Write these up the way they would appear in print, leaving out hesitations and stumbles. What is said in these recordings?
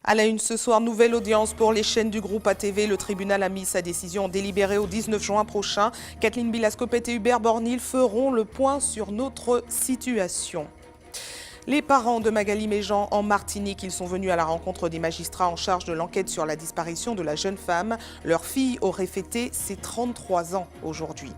À la une ce soir, nouvelle audience pour les chaînes du groupe ATV. Le tribunal a mis sa décision en délibéré au 19 juin prochain. Kathleen Bilas-Copette et Hubert Bornil feront le point sur notre situation. Les parents de Magali Méjean en Martinique, ils sont venus à la rencontre des magistrats en charge de l'enquête sur la disparition de la jeune femme. Leur fille aurait fêté ses 33 ans aujourd'hui.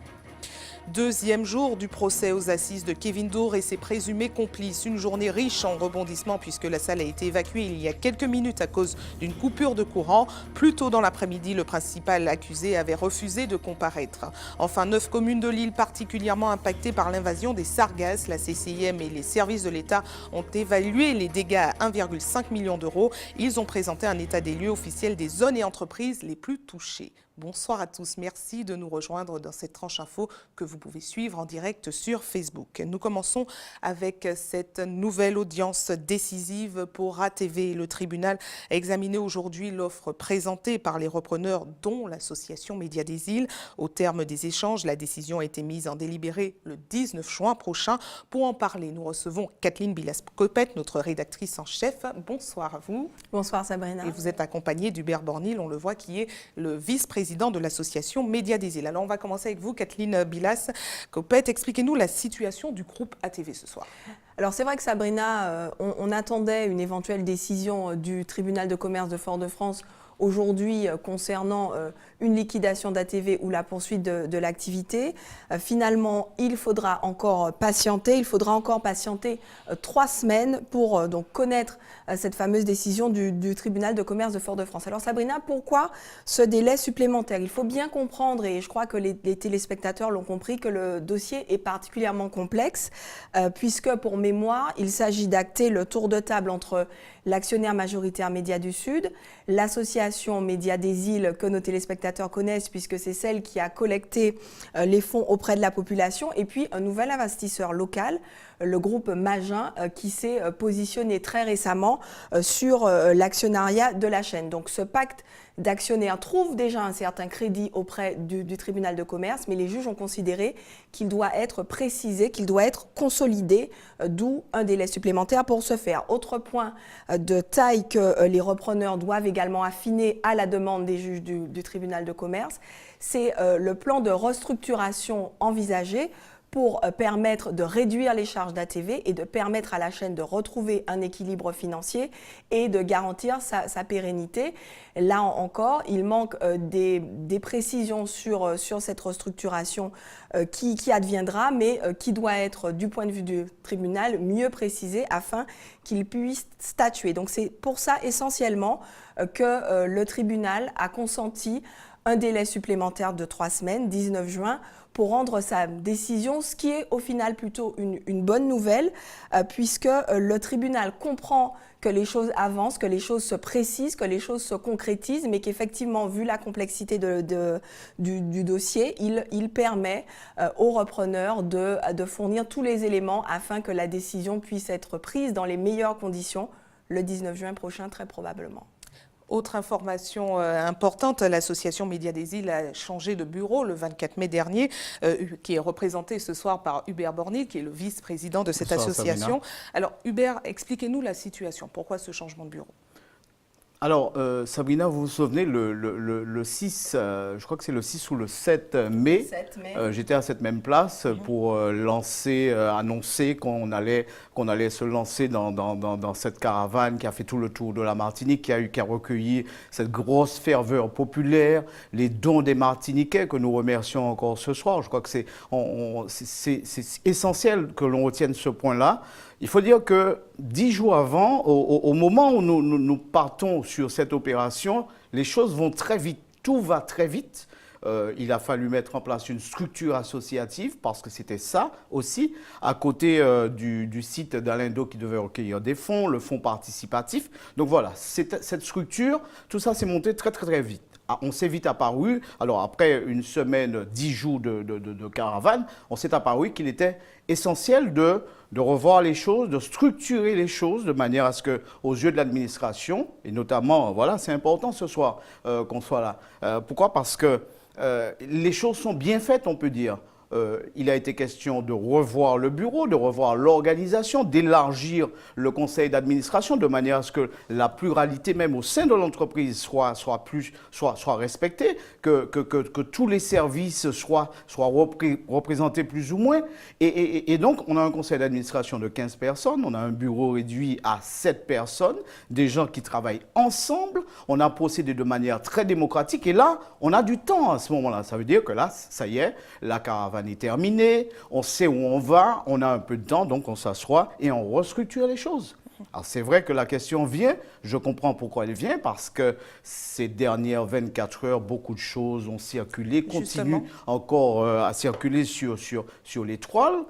Deuxième jour du procès aux assises de Kevin Dour et ses présumés complices. Une journée riche en rebondissements puisque la salle a été évacuée il y a quelques minutes à cause d'une coupure de courant. Plus tôt dans l'après-midi, le principal accusé avait refusé de comparaître. Enfin, 9 communes de l'île particulièrement impactées par l'invasion des sargasses. La CCIM et les services de l'État ont évalué les dégâts à 1,5 million d'euros. Ils ont présenté un état des lieux officiel des zones et entreprises les plus touchées. Bonsoir à tous, merci de nous rejoindre dans cette tranche info que vous pouvez suivre en direct sur Facebook. Nous commençons avec cette nouvelle audience décisive pour ATV. Le tribunal a examiné aujourd'hui l'offre présentée par les repreneurs, dont l'association Médias des Îles. Au terme des échanges, la décision a été mise en délibéré le 19 juin prochain. Pour en parler, nous recevons Kathleen Bilas-Copette, notre rédactrice en chef. Bonsoir à vous. Bonsoir Sabrina. Et vous êtes accompagnée d'Hubert Bornil, on le voit, qui est le vice-président de l'association Médias des Îles. Alors on va commencer avec vous, Kathleen Bilas-Copette. Expliquez-nous la situation du groupe ATV ce soir. Alors c'est vrai que Sabrina, on attendait une éventuelle décision du tribunal de commerce de Fort-de-France aujourd'hui concernant une liquidation d'ATV ou la poursuite de l'activité. Finalement, il faudra encore patienter. 3 semaines pour donc connaître cette fameuse décision du tribunal de commerce de Fort-de-France. Alors Sabrina, pourquoi ce délai supplémentaire? Il faut bien comprendre, et je crois que les téléspectateurs l'ont compris, que le dossier est particulièrement complexe, puisque pour mémoire, il s'agit d'acter le tour de table entre l'actionnaire majoritaire Médias du Sud, l'association Médias des Îles que nos téléspectateurs connaissent puisque c'est celle qui a collecté les fonds auprès de la population, et puis un nouvel investisseur local, le groupe Magin, qui s'est positionné très récemment sur l'actionnariat de la chaîne. Donc ce pacte d'actionnaires trouve déjà un certain crédit auprès du tribunal de commerce, mais les juges ont considéré qu'il doit être précisé, qu'il doit être consolidé, d'où un délai supplémentaire pour ce faire. Autre point de taille que les repreneurs doivent également affiner à la demande des juges du tribunal de commerce, c'est le plan de restructuration envisagé pour permettre de réduire les charges d'ATV et de permettre à la chaîne de retrouver un équilibre financier et de garantir sa pérennité. Là encore, il manque des précisions sur cette restructuration qui adviendra, mais qui doit être, du point de vue du tribunal, mieux précisée afin qu'il puisse statuer. Donc c'est pour ça essentiellement que le tribunal a consenti un délai supplémentaire de 3 semaines, 19 juin, pour rendre sa décision, ce qui est au final plutôt une bonne nouvelle, puisque le tribunal comprend que les choses avancent, que les choses se précisent, que les choses se concrétisent, mais qu'effectivement, vu la complexité du dossier, il permet aux repreneurs de fournir tous les éléments afin que la décision puisse être prise dans les meilleures conditions le 19 juin prochain, très probablement. Autre information importante, l'association Médias des Îles a changé de bureau le 24 mai dernier, qui est représenté ce soir par Hubert Bornil, qui est le vice-président de cette association. Alors Hubert, expliquez-nous la situation. Pourquoi ce changement de bureau? Alors, Sabrina, vous vous souvenez, le 6, je crois que c'est le 6 ou le 7 mai, j'étais à cette même place pour annoncer qu'on allait se lancer dans cette caravane qui a fait tout le tour de la Martinique, qui a recueilli cette grosse ferveur populaire, les dons des Martiniquais que nous remercions encore ce soir. Je crois que c'est essentiel que l'on retienne ce point-là. Il faut dire que 10 jours avant, au moment où nous partons sur cette opération, les choses vont très vite, tout va très vite. Il a fallu mettre en place une structure associative parce que c'était ça aussi, à côté du site d'Alain Do qui devait recueillir des fonds, le fonds participatif. Donc voilà, cette structure, tout ça s'est monté très très très vite. On s'est vite apparu, alors après une semaine, 10 jours de caravane, on s'est apparu qu'il était essentiel de revoir les choses, de structurer les choses de manière à ce que, aux yeux de l'administration, et notamment, voilà, c'est important ce soir qu'on soit là. Pourquoi? Parce que les choses sont bien faites, on peut dire. il a été question de revoir le bureau, de revoir l'organisation, d'élargir le conseil d'administration de manière à ce que la pluralité même au sein de l'entreprise soit respectée, que tous les services soient représentés plus ou moins. Et donc, on a un conseil d'administration de 15 personnes, on a un bureau réduit à 7 personnes, des gens qui travaillent ensemble, on a procédé de manière très démocratique et là, on a du temps à ce moment-là. Ça veut dire que là, ça y est, la caravane est terminée, on sait où on va, on a un peu de temps, donc on s'assoit et on restructure les choses. Alors c'est vrai que la question vient, je comprends pourquoi elle vient, parce que ces dernières 24 heures, beaucoup de choses ont circulé, continuent encore à circuler sur les toiles.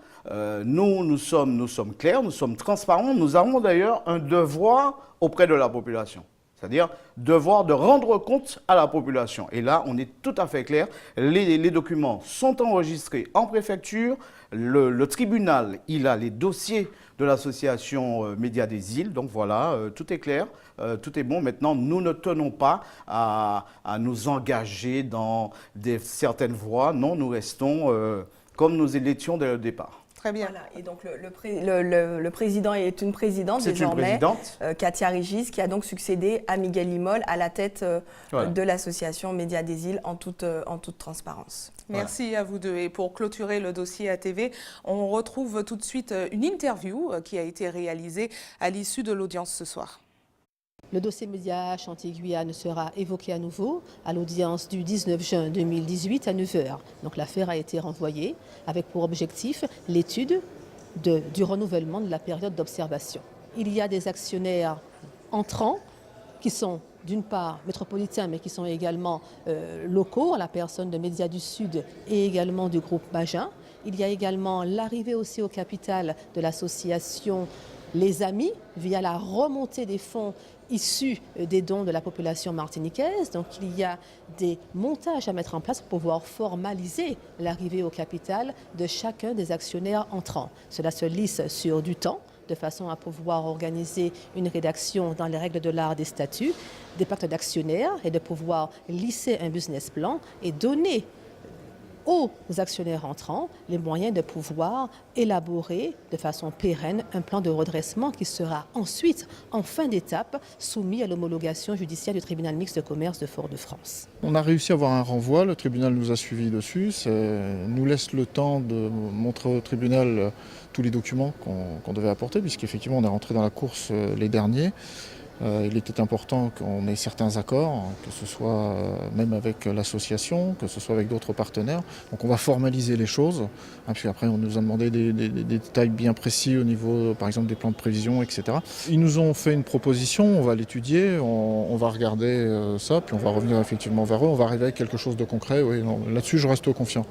Nous sommes clairs, nous sommes transparents, nous avons d'ailleurs un devoir auprès de la population. C'est-à-dire devoir de rendre compte à la population. Et là, on est tout à fait clair. Les documents sont enregistrés en préfecture. Le tribunal, il a les dossiers de l'association Médias des Îles. Donc voilà, tout est clair, tout est bon. Maintenant, nous ne tenons pas à nous engager dans certaines voies. Non, nous restons comme nous l'étions dès le départ. Très bien. Voilà. Et donc le président est une présidente désormais, Katia Régis, qui a donc succédé à Miguel Limol à la tête de l'association Médias des Îles en toute transparence. Merci à vous deux. Et pour clôturer le dossier ATV, on retrouve tout de suite une interview qui a été réalisée à l'issue de l'audience ce soir. Le dossier Média Chantilly-Guyane sera évoqué à nouveau à l'audience du 19 juin 2018 à 9h. Donc l'affaire a été renvoyée avec pour objectif l'étude du renouvellement de la période d'observation. Il y a des actionnaires entrants qui sont d'une part métropolitains mais qui sont également locaux, la personne de Médias du Sud et également du groupe Magin. Il y a également l'arrivée aussi au capital de l'association Les Amis via la remontée des fonds issus des dons de la population martiniquaise. Donc il y a des montages à mettre en place pour pouvoir formaliser l'arrivée au capital de chacun des actionnaires entrants. Cela se lisse sur du temps, de façon à pouvoir organiser une rédaction dans les règles de l'art des statuts, des pactes d'actionnaires et de pouvoir lisser un business plan et donner aux actionnaires entrants les moyens de pouvoir élaborer de façon pérenne un plan de redressement qui sera ensuite, en fin d'étape, soumis à l'homologation judiciaire du tribunal mixte de commerce de Fort-de-France. On a réussi à avoir un renvoi, le tribunal nous a suivis dessus, ça nous laisse le temps de montrer au tribunal tous les documents qu'on devait apporter, puisqu'effectivement on est rentré dans la course les derniers. Il était important qu'on ait certains accords, que ce soit même avec l'association, que ce soit avec d'autres partenaires. Donc on va formaliser les choses. Puis après, on nous a demandé des détails bien précis au niveau, par exemple, des plans de prévision, etc. Ils nous ont fait une proposition, on va l'étudier, on va regarder ça, puis on va revenir effectivement vers eux. On va arriver avec quelque chose de concret. Oui, là-dessus, je reste confiant.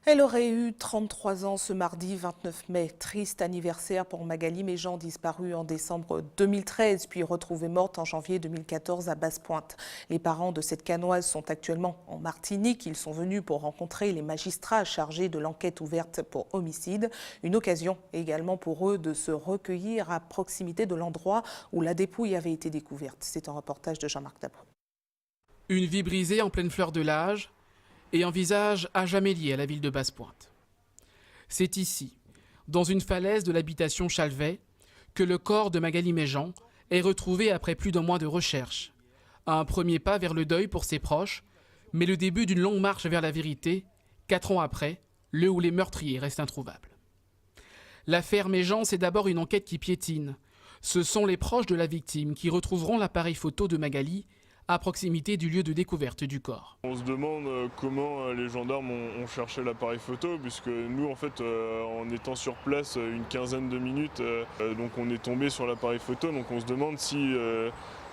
Elle aurait eu 33 ans ce mardi 29 mai. Triste anniversaire pour Magali Méjean, disparue en décembre 2013, puis retrouvée morte en janvier 2014 à Basse-Pointe. Les parents de cette canoise sont actuellement en Martinique. Ils sont venus pour rencontrer les magistrats chargés de l'enquête ouverte pour homicide. Une occasion également pour eux de se recueillir à proximité de l'endroit où la dépouille avait été découverte. C'est un reportage de Jean-Marc Dabou. Une vie brisée en pleine fleur de l'âge et un visage à jamais lié à la ville de Basse-Pointe. C'est ici, dans une falaise de l'habitation Chalvet, que le corps de Magali Méjean est retrouvé après plus d'un mois de recherche. Un premier pas vers le deuil pour ses proches, mais le début d'une longue marche vers la vérité, 4 ans après, le où les meurtriers restent introuvables. L'affaire Méjean, c'est d'abord une enquête qui piétine. Ce sont les proches de la victime qui retrouveront l'appareil photo de Magali à proximité du lieu de découverte du corps. On se demande comment les gendarmes ont cherché l'appareil photo, puisque nous, en fait, en étant sur place une quinzaine de minutes, donc on est tombé sur l'appareil photo, donc on se demande si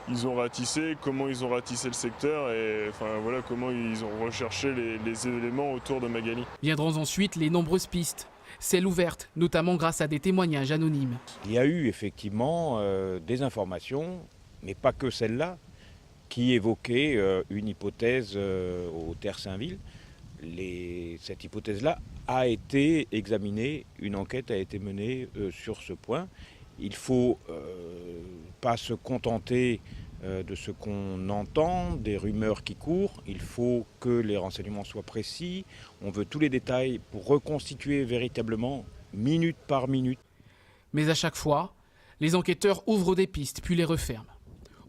ils ont ratissé, comment ils ont ratissé le secteur et enfin voilà comment ils ont recherché les éléments autour de Magali. Viendront ensuite les nombreuses pistes, celles ouvertes, notamment grâce à des témoignages anonymes. Il y a eu effectivement des informations, mais pas que celles-là, qui évoquait une hypothèse au Terre-Saint-Ville. Cette hypothèse-là a été examinée, une enquête a été menée sur ce point. Il ne faut pas se contenter de ce qu'on entend, des rumeurs qui courent. Il faut que les renseignements soient précis. On veut tous les détails pour reconstituer véritablement, minute par minute. Mais à chaque fois, les enquêteurs ouvrent des pistes puis les referment.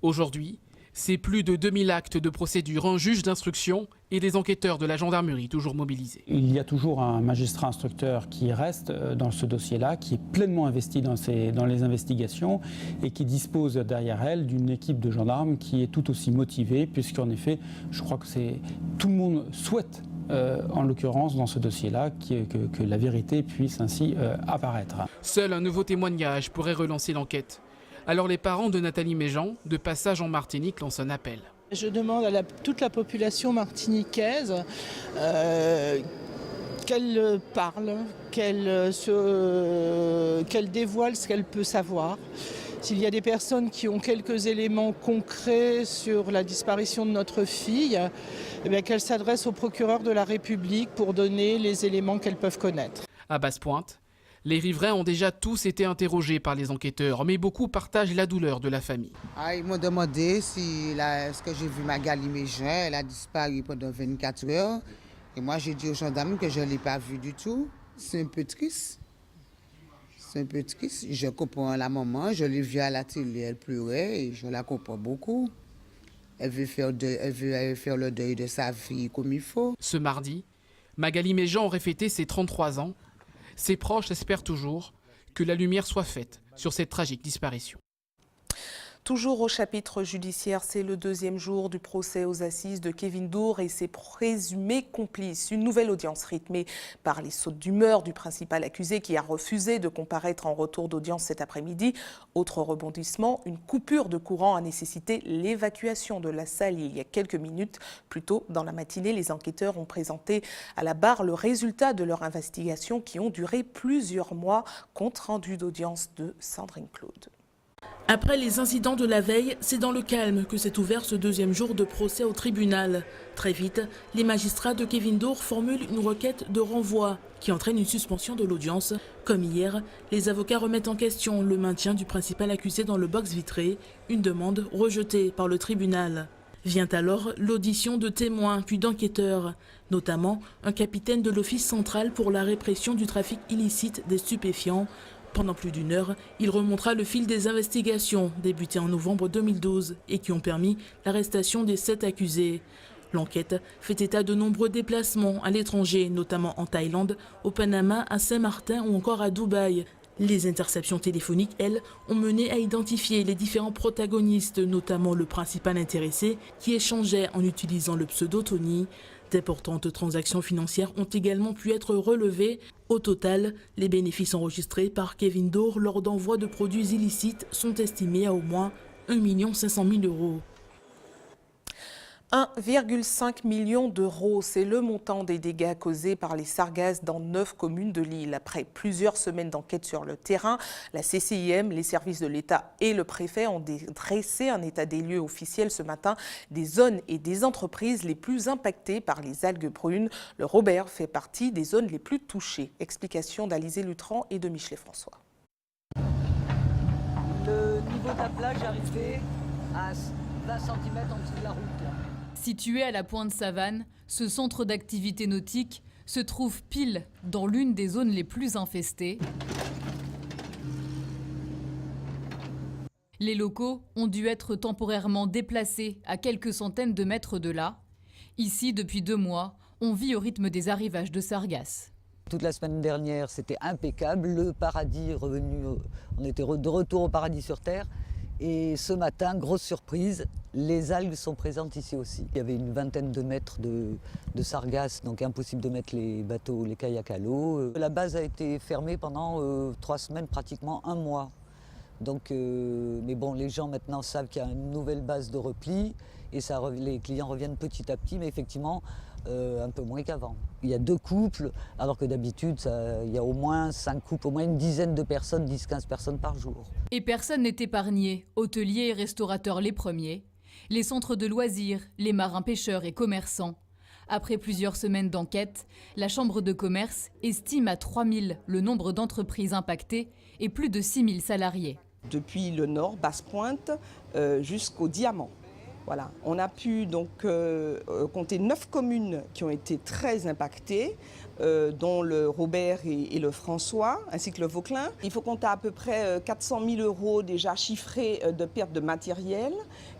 Aujourd'hui, c'est plus de 2000 actes de procédure, un juge d'instruction et des enquêteurs de la gendarmerie toujours mobilisés. Il y a toujours un magistrat instructeur qui reste dans ce dossier-là, qui est pleinement investi dans les investigations et qui dispose derrière elle d'une équipe de gendarmes qui est tout aussi motivée, puisqu'en effet, je crois que tout le monde souhaite, en l'occurrence dans ce dossier-là, que la vérité puisse ainsi apparaître. Seul un nouveau témoignage pourrait relancer l'enquête. Alors les parents de Nathalie Méjean, de passage en Martinique, lancent un appel. Je demande à toute la population martiniquaise qu'elle parle, qu'elle dévoile ce qu'elle peut savoir. S'il y a des personnes qui ont quelques éléments concrets sur la disparition de notre fille, eh bien qu'elles s'adressent au procureur de la République pour donner les éléments qu'elles peuvent connaître. À Basse-Pointe, les riverains ont déjà tous été interrogés par les enquêteurs, mais beaucoup partagent la douleur de la famille. Ils m'ont demandé est-ce que j'ai vu Magali Méjean, elle a disparu pendant 24 heures. Et moi j'ai dit aux gendarmes que je ne l'ai pas vue du tout. C'est un peu triste. C'est un peu triste. Je comprends la maman, je l'ai vue à la télé, elle pleurait et je la comprends beaucoup. Elle veut faire le deuil de sa fille comme il faut. Ce mardi, Magali Méjean aurait fêté ses 33 ans. Ses proches espèrent toujours que la lumière soit faite sur cette tragique disparition. Toujours au chapitre judiciaire, c'est le deuxième jour du procès aux assises de Kevin Dour et ses présumés complices. Une nouvelle audience rythmée par les sautes d'humeur du principal accusé qui a refusé de comparaître en retour d'audience cet après-midi. Autre rebondissement, une coupure de courant a nécessité l'évacuation de la salle il y a quelques minutes. Plus tôt dans la matinée, les enquêteurs ont présenté à la barre le résultat de leur investigation qui ont duré plusieurs mois. Compte rendu d'audience de Sandrine Claude. Après les incidents de la veille, c'est dans le calme que s'est ouvert ce deuxième jour de procès au tribunal. Très vite, les magistrats de Kevin Dour formulent une requête de renvoi qui entraîne une suspension de l'audience. Comme hier, les avocats remettent en question le maintien du principal accusé dans le box vitré, une demande rejetée par le tribunal. Vient alors l'audition de témoins puis d'enquêteurs, notamment un capitaine de l'Office central pour la répression du trafic illicite des stupéfiants. Pendant plus d'une heure, il remontera le fil des investigations débutées en novembre 2012 et qui ont permis l'arrestation des 7 accusés. L'enquête fait état de nombreux déplacements à l'étranger, notamment en Thaïlande, au Panama, à Saint-Martin ou encore à Dubaï. Les interceptions téléphoniques, elles, ont mené à identifier les différents protagonistes, notamment le principal intéressé qui échangeait en utilisant le pseudo Tony. D'importantes transactions financières ont également pu être relevées. Au total, les bénéfices enregistrés par Kevin Dour lors d'envoi de produits illicites sont estimés à au moins 1 500 000 €. 1,5 million d'euros, c'est le montant des dégâts causés par les sargasses dans 9 communes de l'île. Après plusieurs semaines d'enquête sur le terrain, la CCIM, les services de l'État et le préfet ont dressé un état des lieux officiel ce matin des zones et des entreprises les plus impactées par les algues brunes. Le Robert fait partie des zones les plus touchées. Explication d'Alizé Lutran et de Michelet François. Le niveau de la plage est arrivé à 20 cm en dessous de la route. Là. Situé à la pointe Savane, ce centre d'activité nautique se trouve pile dans l'une des zones les plus infestées. Les locaux ont dû être temporairement déplacés à quelques centaines de mètres de là. Ici, depuis 2 mois, on vit au rythme des arrivages de sargasses. Toute la semaine dernière, c'était impeccable. Le paradis est revenu, on était de retour au paradis sur Terre. Et ce matin, grosse surprise, les algues sont présentes ici aussi. Il y avait une vingtaine de mètres de sargasses, donc impossible de mettre les bateaux, les kayaks à l'eau. La base a été fermée pendant 3 semaines, pratiquement 1 mois. Donc, mais bon, les gens maintenant savent qu'il y a une nouvelle base de repli et les clients reviennent petit à petit, mais effectivement un peu moins qu'avant. Il y a 2 couples, alors que d'habitude il y a au moins 5 couples, au moins une dizaine de personnes, 10-15 personnes par jour. Et personne n'est épargné, hôteliers et restaurateurs les premiers, les centres de loisirs, les marins pêcheurs et commerçants. Après plusieurs semaines d'enquête, la Chambre de commerce estime à 3000 le nombre d'entreprises impactées et plus de 6000 salariés. depuis le nord, Basse-Pointe, jusqu'au Diamant. Voilà. On a pu donc compter 9 communes qui ont été très impactées, dont le Robert et le François, ainsi que le Vauclin. Il faut compter à peu près 400 000 € déjà chiffrés de pertes de matériel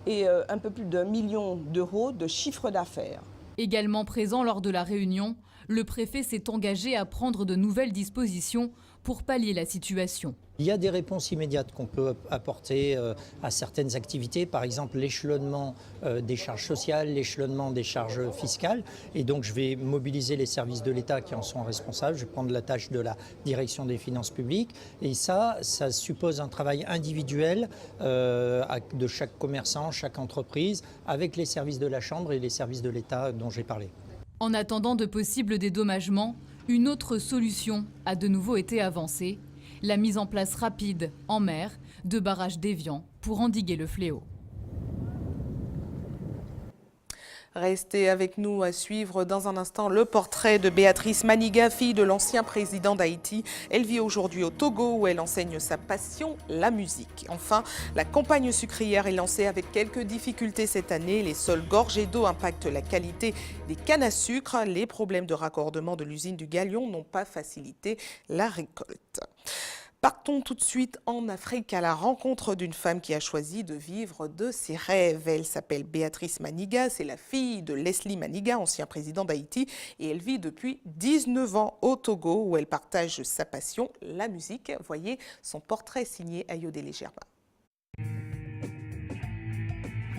et un peu plus d'1 million d'euros de chiffre d'affaires. Également présent lors de la réunion, le préfet s'est engagé à prendre de nouvelles dispositions pour pallier la situation. Il y a des réponses immédiates qu'on peut apporter à certaines activités, par exemple l'échelonnement des charges sociales, l'échelonnement des charges fiscales. Et donc je vais mobiliser les services de l'État qui en sont responsables. Je vais prendre la tâche de la direction des finances publiques. Et ça suppose un travail individuel de chaque commerçant, chaque entreprise, avec les services de la Chambre et les services de l'État dont j'ai parlé. En attendant de possibles dédommagements, une autre solution a de nouveau été avancée. La mise en place rapide, en mer, de barrages déviants pour endiguer le fléau. Restez avec nous à suivre dans un instant le portrait de Béatrice Maniga, fille de l'ancien président d'Haïti. Elle vit aujourd'hui au Togo où elle enseigne sa passion, la musique. Enfin, la campagne sucrière est lancée avec quelques difficultés cette année. Les sols gorgés d'eau impactent la qualité des cannes à sucre. Les problèmes de raccordement de l'usine du Galion n'ont pas facilité la récolte. Partons tout de suite en Afrique à la rencontre d'une femme qui a choisi de vivre de ses rêves. Elle s'appelle Béatrice Maniga, c'est la fille de Leslie Maniga, ancien président d'Haïti, et elle vit depuis 19 ans au Togo où elle partage sa passion, la musique. Voyez son portrait signé Ayodele Gerba.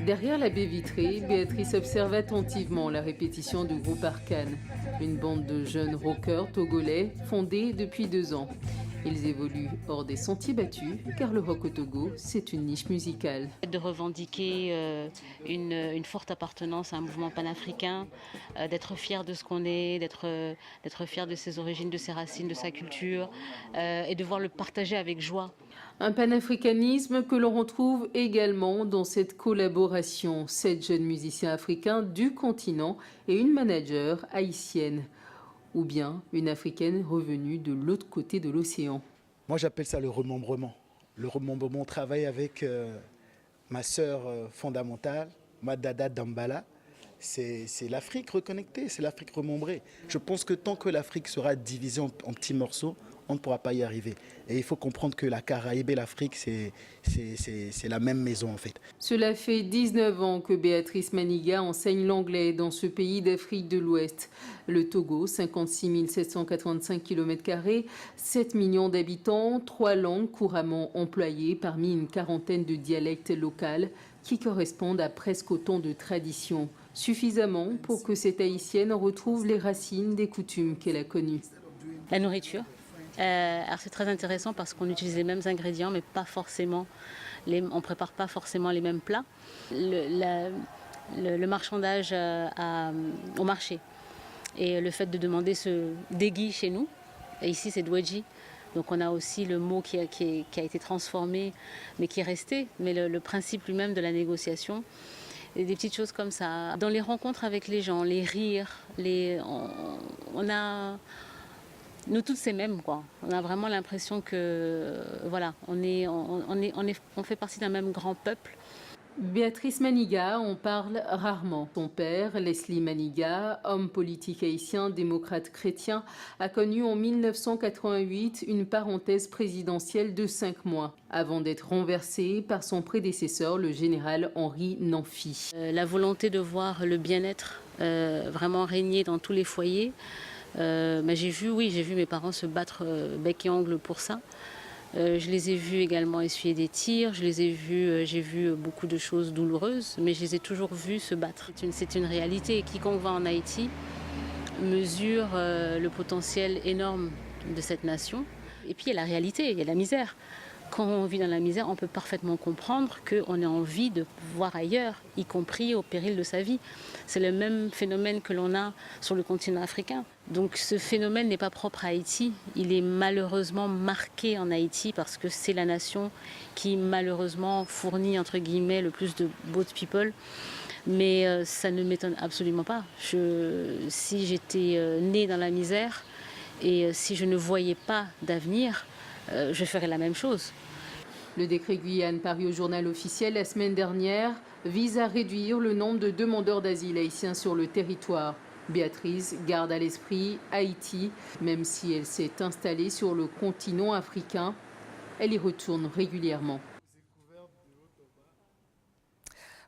Derrière la baie vitrée, Béatrice observe attentivement la répétition du groupe Arcane, une bande de jeunes rockers togolais fondée depuis 2 ans. Ils évoluent hors des sentiers battus, car le rock au Togo, c'est une niche musicale. De revendiquer une forte appartenance à un mouvement panafricain, d'être fier de ce qu'on est, d'être fier de ses origines, de ses racines, de sa culture, et de voir le partager avec joie. Un panafricanisme que l'on retrouve également dans cette collaboration. 7 jeunes musiciens africains du continent et une manager haïtienne. Ou bien une africaine revenue de l'autre côté de l'océan. Moi j'appelle ça le remembrement. Le remembrement, on travaille avec ma sœur fondamentale, Madada Dambala. C'est l'Afrique reconnectée, c'est l'Afrique remembrée. Je pense que tant que l'Afrique sera divisée en petits morceaux, on ne pourra pas y arriver. Et il faut comprendre que la Caraïbe et l'Afrique, c'est la même maison en fait. Cela fait 19 ans que Béatrice Maniga enseigne l'anglais dans ce pays d'Afrique de l'Ouest. Le Togo, 56 785 km², 7 millions d'habitants, 3 langues couramment employées parmi une quarantaine de dialectes locaux qui correspondent à presque autant de traditions. Suffisamment pour que cette haïtienne retrouve les racines des coutumes qu'elle a connues. La nourriture. Alors c'est très intéressant parce qu'on utilise les mêmes ingrédients, mais pas forcément on prépare pas forcément les mêmes plats. Le marchandage au marché et le fait de demander ce dégui chez nous, et ici c'est dweji. Donc on a aussi le mot qui a été transformé, mais qui est resté. Mais le principe lui-même de la négociation, et des petites choses comme ça. Dans les rencontres avec les gens, les rires, on a... Nous toutes c'est mêmes quoi. On a vraiment l'impression que voilà, on fait partie d'un même grand peuple. Béatrice Maniga, on parle rarement. Son père, Leslie Maniga, homme politique haïtien, démocrate chrétien, a connu en 1988 une parenthèse présidentielle de 5 mois, avant d'être renversé par son prédécesseur, le général Henri Namphy. La volonté de voir le bien-être vraiment régner dans tous les foyers. J'ai vu mes parents se battre bec et ongle pour ça. Je les ai vus également essuyer des tirs, j'ai vu beaucoup de choses douloureuses, mais je les ai toujours vus se battre. C'est une réalité. Quiconque va en Haïti mesure le potentiel énorme de cette nation. Et puis il y a la réalité, il y a la misère. Quand on vit dans la misère, on peut parfaitement comprendre qu'on a envie de voir ailleurs, y compris au péril de sa vie. C'est le même phénomène que l'on a sur le continent africain. Donc ce phénomène n'est pas propre à Haïti. Il est malheureusement marqué en Haïti parce que c'est la nation qui malheureusement fournit entre guillemets le plus de boat people. Mais ça ne m'étonne absolument pas. Si j'étais née dans la misère et si je ne voyais pas d'avenir, je ferais la même chose. Le décret Guyane paru au journal officiel la semaine dernière vise à réduire le nombre de demandeurs d'asile haïtiens sur le territoire. Béatrice garde à l'esprit Haïti, même si elle s'est installée sur le continent africain, elle y retourne régulièrement.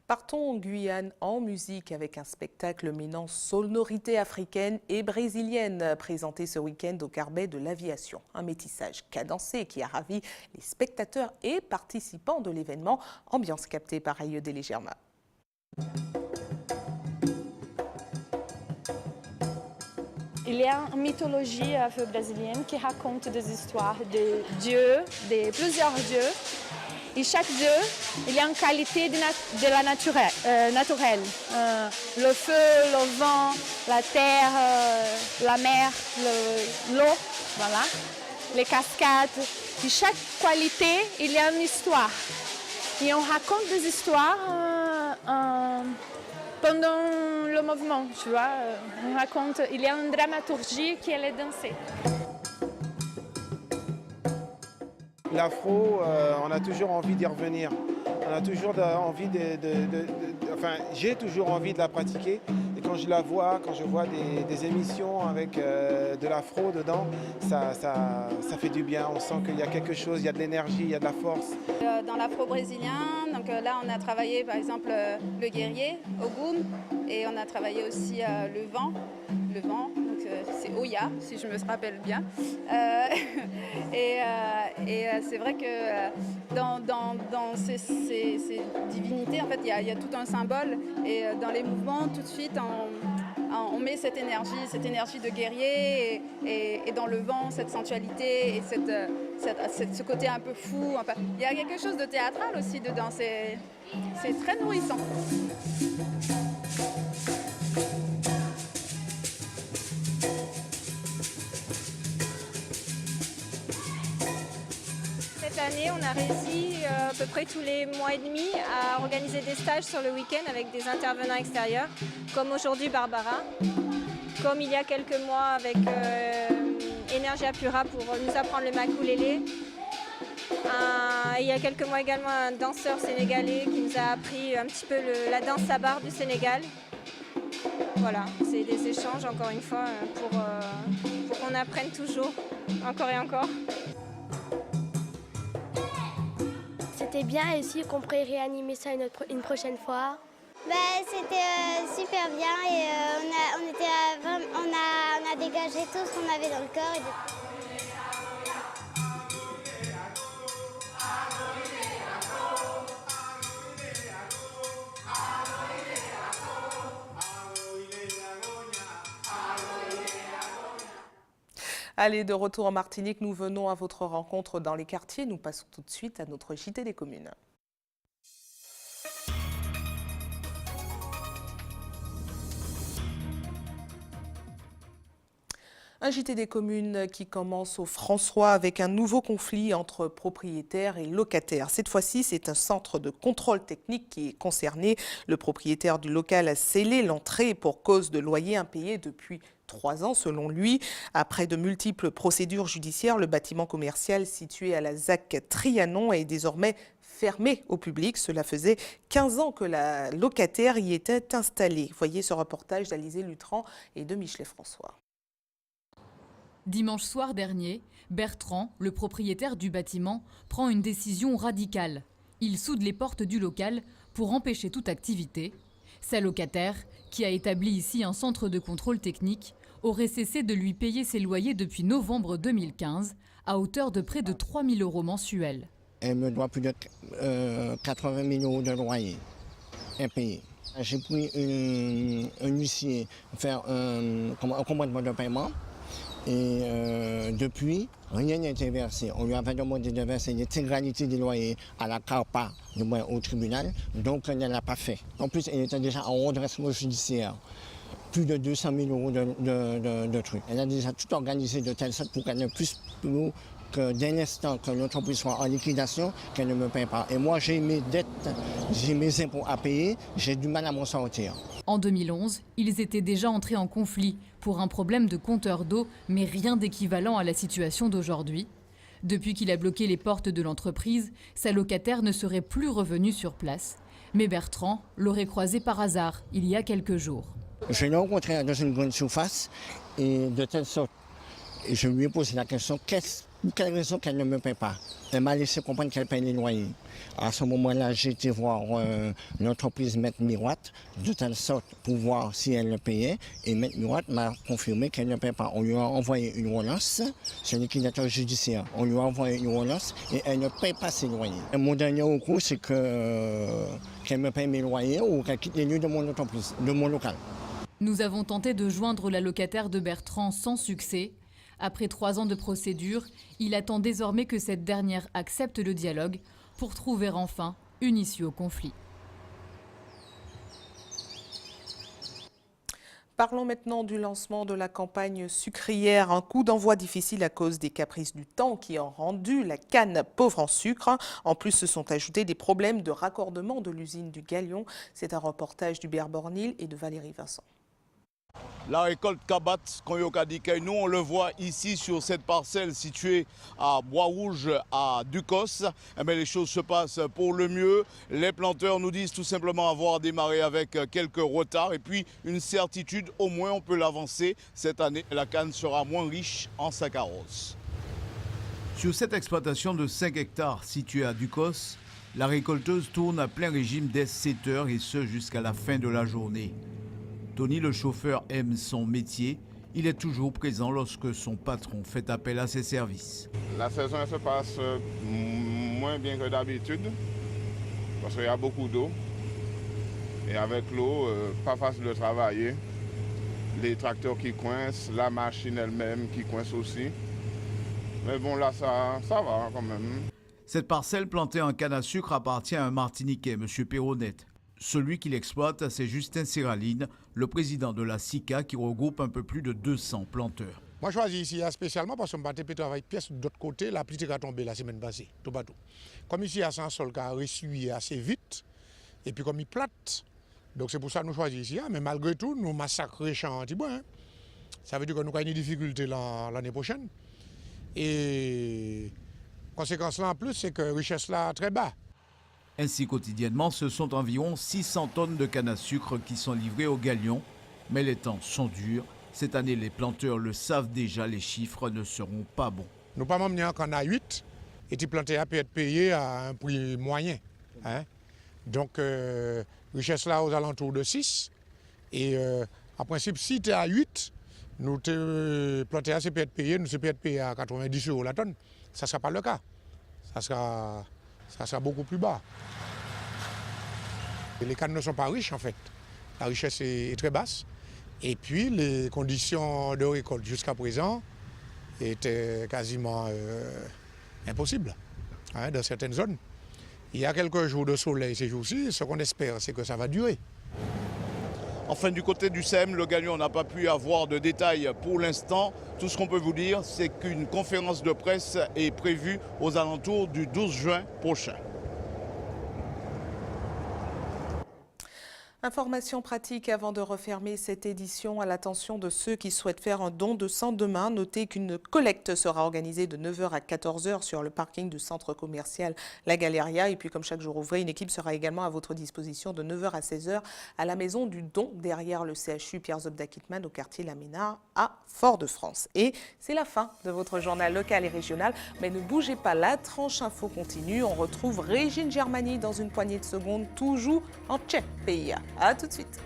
Partons en Guyane en musique avec un spectacle mêlant sonorités africaines et brésiliennes présenté ce week-end au Carbet de l'Aviation. Un métissage cadencé qui a ravi les spectateurs et participants de l'événement. Ambiance captée par Aïeudélé Germain. Il y a une mythologie afro-brésilienne qui raconte des histoires de dieux, de plusieurs dieux. Et chaque dieu, il y a une qualité de la naturelle. Le feu, le vent, la terre, la mer, l'eau, voilà, les cascades. Et chaque qualité, il y a une histoire. Et on raconte des histoires pendant le mouvement, tu vois. On raconte, il y a une dramaturgie qui est dansée. L'afro, on a toujours envie d'y revenir. On a toujours envie enfin, j'ai toujours envie de la pratiquer. Et quand je la vois, quand je vois des émissions avec de l'afro dedans, ça fait du bien. On sent qu'il y a quelque chose, il y a de l'énergie, il y a de la force. Dans l'afro brésilien, donc là on a travaillé par exemple le guerrier, Ogum, et on a travaillé aussi le vent, donc c'est Oya si je me rappelle bien. Et c'est vrai que dans ces divinités, en fait, il y a tout un symbole, et dans les mouvements, tout de suite, on met cette énergie de guerrier, et dans le vent, cette sensualité et ce côté un peu fou. Enfin, il y a quelque chose de théâtral aussi dedans, c'est très nourrissant. Cette année, on a réussi à peu près tous les mois et demi à organiser des stages sur le week-end avec des intervenants extérieurs, comme aujourd'hui Barbara, comme il y a quelques mois avec Energia Pura pour nous apprendre le makoulélé. Il y a quelques mois également un danseur sénégalais qui nous a appris un petit peu la danse sabar du Sénégal. Voilà, c'est des échanges encore une fois pour qu'on apprenne toujours, encore et encore. C'était bien, et aussi qu'on pourrait réanimer ça une prochaine fois. C'était super bien, et on a dégagé tout ce qu'on avait dans le corps. Allez, de retour en Martinique, nous venons à votre rencontre dans les quartiers. Nous passons tout de suite à notre JT des communes. Un JT des communes qui commence au François avec un nouveau conflit entre propriétaires et locataires. Cette fois-ci, c'est un centre de contrôle technique qui est concerné. Le propriétaire du local a scellé l'entrée pour cause de loyer impayé depuis 3 ans, selon lui. Après de multiples procédures judiciaires, le bâtiment commercial situé à la ZAC Trianon est désormais fermé au public. Cela faisait 15 ans que la locataire y était installée. Voyez ce reportage d'Alizé Lutran et de Michelet François. Dimanche soir dernier, Bertrand, le propriétaire du bâtiment, prend une décision radicale. Il soude les portes du local pour empêcher toute activité. Sa locataire, qui a établi ici un centre de contrôle technique, aurait cessé de lui payer ses loyers depuis novembre 2015, à hauteur de près de 3 000 € mensuels. Elle me doit plus de 80 000 € de loyer impayé. J'ai pris un huissier faire un commandement de paiement. Et depuis, rien n'a été versé. On lui avait demandé de verser l'intégralité des loyers à la CARPA, du moins au tribunal, donc elle ne l'a pas fait. En plus, elle était déjà en redressement judiciaire. Plus de 200 000 € de trucs. Elle a déjà tout organisé de telle sorte pour qu'elle ne puisse plus que dès l'instant que l'entreprise soit en liquidation, qu'elle ne me paye pas. Et moi, j'ai mes dettes, j'ai mes impôts à payer, j'ai du mal à m'en sortir. En 2011, ils étaient déjà entrés en conflit pour un problème de compteur d'eau, mais rien d'équivalent à la situation d'aujourd'hui. Depuis qu'il a bloqué les portes de l'entreprise, sa locataire ne serait plus revenue sur place. Mais Bertrand l'aurait croisée par hasard il y a quelques jours. Je l'ai rencontrée dans une grande surface et de telle sorte, je lui ai posé la question, pour quelle raison qu'elle ne me paie pas. Elle m'a laissé comprendre qu'elle paye les loyers. À ce moment-là, j'ai été voir l'entreprise Maître Miroit, de telle sorte pour voir si elle le payait. Et Maître Miroit m'a confirmé qu'elle ne paie pas. On lui a envoyé une relance, c'est un liquidateur judiciaire. On lui a envoyé une relance et elle ne paye pas ses loyers. Et mon dernier recours, c'est qu'elle me paye mes loyers ou qu'elle quitte les lieux de mon entreprise, de mon local. Nous avons tenté de joindre la locataire de Bertrand sans succès. Après 3 ans de procédure, il attend désormais que cette dernière accepte le dialogue pour trouver enfin une issue au conflit. Parlons maintenant du lancement de la campagne sucrière. Un coup d'envoi difficile à cause des caprices du temps qui ont rendu la canne pauvre en sucre. En plus, se sont ajoutés des problèmes de raccordement de l'usine du Galion. C'est un reportage d'Hubert Bornil et de Valérie Vincent. La récolte Kabat, nous on le voit ici sur cette parcelle située à Bois-Rouge, à Ducos. Mais les choses se passent pour le mieux. Les planteurs nous disent tout simplement avoir démarré avec quelques retards et puis une certitude, au moins on peut l'avancer. Cette année, la canne sera moins riche en saccharose. Sur cette exploitation de 5 hectares située à Ducos, la récolteuse tourne à plein régime dès 7 heures et ce jusqu'à la fin de la journée. Tony, le chauffeur, aime son métier. Il est toujours présent lorsque son patron fait appel à ses services. La saison se passe moins bien que d'habitude parce qu'il y a beaucoup d'eau. Et avec l'eau, pas facile de travailler. Les tracteurs qui coincent, la machine elle-même qui coince aussi. Mais bon, là, ça va quand même. Cette parcelle plantée en canne à sucre appartient à un Martiniquais, M. Perronnette. Celui qui l'exploite, c'est Justin Séraline, le président de la SICA qui regroupe un peu plus de 200 planteurs. Moi, je choisis ici spécialement parce que je vais travailler pièce de l'autre côté. La pluie a tombé la semaine passée, tout bateau. Comme ici, il y a un sol qui a essuyé assez vite et puis comme il plate. Donc c'est pour ça que nous choisissons ici. Mais malgré tout, nous massacrons les champs anti-bois. Ça veut dire que nous avons une difficulté l'année prochaine. Et conséquence là en plus, c'est que la richesse là est très bas. Ainsi, quotidiennement, ce sont environ 600 tonnes de canne à sucre qui sont livrées au Galion. Mais les temps sont durs. Cette année, les planteurs le savent déjà, les chiffres ne seront pas bons. Nous pas m'emmener qu'en a 8 et tu planté à peut être payé à un prix moyen. Donc, richesse là aux alentours de 6. Et en principe, si tu es à 8, nous te planté à peut être payé, nous peut être payé à 90 € la tonne. Ça ne sera pas le cas. Ça sera beaucoup plus bas. Et les cannes ne sont pas riches en fait. La richesse est très basse. Et puis les conditions de récolte jusqu'à présent étaient quasiment impossibles dans certaines zones. Il y a quelques jours de soleil ces jours-ci. Ce qu'on espère, c'est que ça va durer. Enfin, du côté du CEM, le Galion n'a pas pu avoir de détails pour l'instant. Tout ce qu'on peut vous dire, c'est qu'une conférence de presse est prévue aux alentours du 12 juin prochain. Information pratique avant de refermer cette édition à l'attention de ceux qui souhaitent faire un don de sang demain. Notez qu'une collecte sera organisée de 9h à 14h sur le parking du centre commercial La Galeria. Et puis comme chaque jour ouvré, une équipe sera également à votre disposition de 9h à 16h à la maison du don derrière le CHU Pierre Zobda Kittmann au quartier Laménard à Fort-de-France. Et c'est la fin de votre journal local et régional. Mais ne bougez pas, la tranche info continue. On retrouve Régine Germani dans une poignée de secondes, toujours en Tchèque pays. A tout de suite.